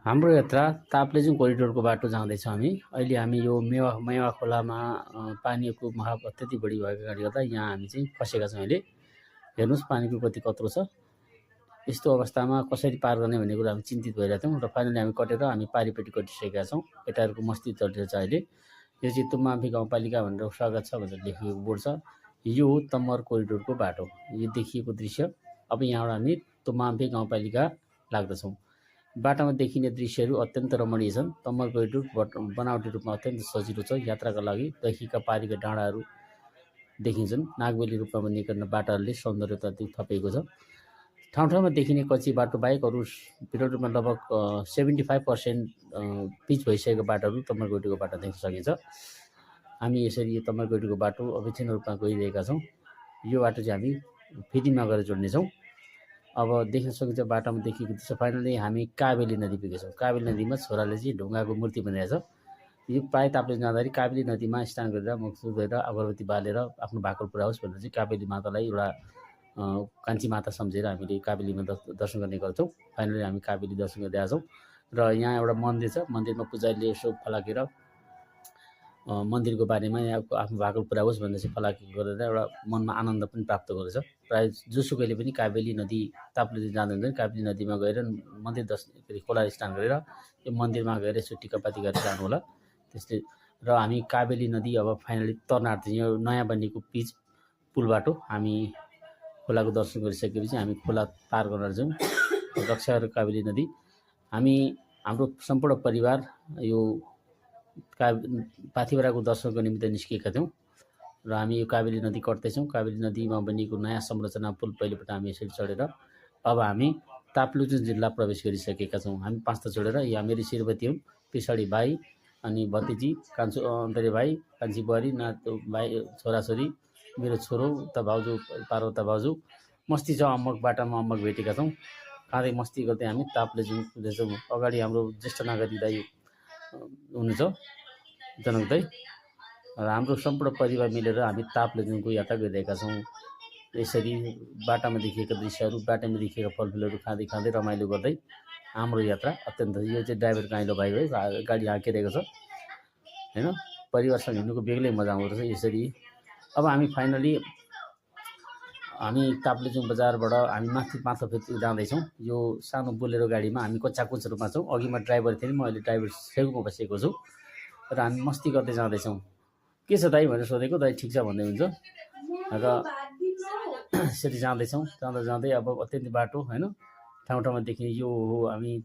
हाम्रो यात्रा ताप्लेजुङ कोरिडोरको बाटो जाँदैछ हामी। अहिले हामी यो मेवा खोलामा पानीको बहाव अत्यधिक बढी भएको कारणले गर्दा यहाँ हामी चाहिँ फसेका छौँ। अहिले हेर्नुहोस् पानीको गति कत्रो छ। यस्तो अवस्थामा कसरी पार गर्ने भन्ने कुरा हामी चिन्तित भइरहेका छौँ र फाइनली हामी कटेर हामी पारिपट्टि कटिसकेका छौँ। केटाहरूको मस्ती चलिरहेछ अहिले। यो चाहिँ तुम्माम्फी गाउँपालिका भनेर स्वागत छ भनेर लेखिएको बोर्ड छ। यो हो तम्मर कोरिडोरको बाटो, यो देखिएको दृश्य। अब यहाँबाट हामी तुम्माम्फी गाउँपालिका लाग्दछौँ। बाटामा देखिने दृश्यहरू अत्यन्त रमणीय छन्। तम्मर कोरिडोर बनावटी रूपमा अत्यन्त सजिलो छ। यात्राका लागि दहीका पारीका डाँडाहरू देखिन्छन्। नागबेली रूपमा बनिएका बाटाहरूले सौन्दर्यता थपेको छ। ठाउँ ठाउँमा देखिने कच्ची बाटो बाहेक अरू विरोध रूपमा लगभग 75% पिच भइसकेको बाटोहरू तम्मर कोरिडोरको बाटो देख्न सकिन्छ। हामी यसरी यो तम्मर कोरिडोरको बाटो अविच्छिन्न रूपमा गइरहेका छौँ। यो बाटो चाहिँ हामी फेदिमा गएर जोड्नेछौँ। अब देख्न सकिन्छ बाटोमा देखिएको छ। फाइनली हामी काबेली नदी पुगेछौँ। काबेली नदीमा छोराले चाहिँ ढुङ्गाको मूर्ति बनाएको छ। यो प्रायः ताप्ले जाँदाखेरि काबेली नदीमा स्नान गरेर मुख धोएर अगरबत्ती बालेर आफ्नो भाकल पुऱ्याओस् भनेर चाहिँ काबेली मातालाई एउटा कान्छी माता सम्झेर हामीले काबेलीमा दर्शन गर्ने गर्छौँ। फाइनली हामी काबेली दर्शन गर्दै आएछौँ र यहाँ एउटा मन्दिर छ। मन्दिरमा पुजारीले यसो फलाकेर मन्दिरको बारेमा आफ्नो भाकल पुऱ्याओस् भनेर चाहिँ फलाके गरेर एउटा मनमा आनन्द पनि प्राप्त गरेछ। प्रायः जोसुकैले पनि काबेली नदी ताप्ले जाँदा हुन्छ काबेली नदीमा गएर मन्दिर खोला स्नान गरेर यो मन्दिरमा गएर यसो टिकापाती गरेर जानु होला। त्यस्तै र हामी काबेली नदी अब फाइनली तर्न आँट्दैछौँ। यो नयाँ बनिएको पिच पुल बाटो हामी खोलाको दर्शन गरिसकेपछि हामी खोला पार गर्न जाउँ। रक्षा काबेली नदी हाम्रो सम्पूर्ण परिवार यो पाथिभराको दर्शनको निमित्त निस्किएका थियौँ र हामी यो काबेली नदी कट्दैछौँ। काबेली नदीमा बनिएको नयाँ संरचना पुल पहिलोपल्ट हामी यसरी चढेर अब हामी ताप्लेजुङ जिल्ला प्रवेश गरिसकेका छौँ। हामी 5 त चढेर यहाँ मेरी श्रीमती हुन्, पछाडि भाइ अनि भतिजी, कान्छो अन्तरे भाइ, कान्छी बुहारी, नातो भाइ, छोराछोरी, मेरो छोरो, उता भाउजू, पार्वता भाउजू। मस्ती छ। अम्मक बाटामा अम्मक भेटेका छौँ। खाँदै मस्ती गर्दै हामी ताप्लेजुङ पुग्दैछौँ। अगाडि हाम्रो ज्येष्ठ नागरिक दाइ हुनुहुन्छ जनक दाइ र हाम्रो सम्पूर्ण परिवार मिलेर हामी ताप्लेजुङको यात्रा गरिरहेका छौँ। यसरी बाटामा देखिएका दृश्यहरू, बाटामा देखिएका फलफुलहरू खाँदै खाँदै रमाइलो गर्दै हाम्रो यात्रा अत्यन्त। यो चाहिँ ड्राइभर काइलो भाइ हो, गाडी हाँकिरहेको छ हैन। परिवारसँग हिँड्नुको बेग्लै मजा आउँदो रहेछ यसरी। अब हामी फाइनली हामी ताप्लेजुङ बजारबाट हामी माथि फेरि जाँदैछौँ। यो सानो बोलेरो गाडीमा हामी कच्चाकुच रूपमा छौँ। अघिमा ड्राइभर थिएँ, म अहिले ड्राइभर छेउमा बसेको छु र हामी मस्ती गर्दै जाँदैछौँ। के छ दाइ भनेर सोधेको, दाइ ठिक छ भन्दै हुन्छ र यसरी जाँदैछौँ। जाँदै अब अत्यन्तै बाटो हैन, ठाउँ ठाउँमा देखिने यो हो हामी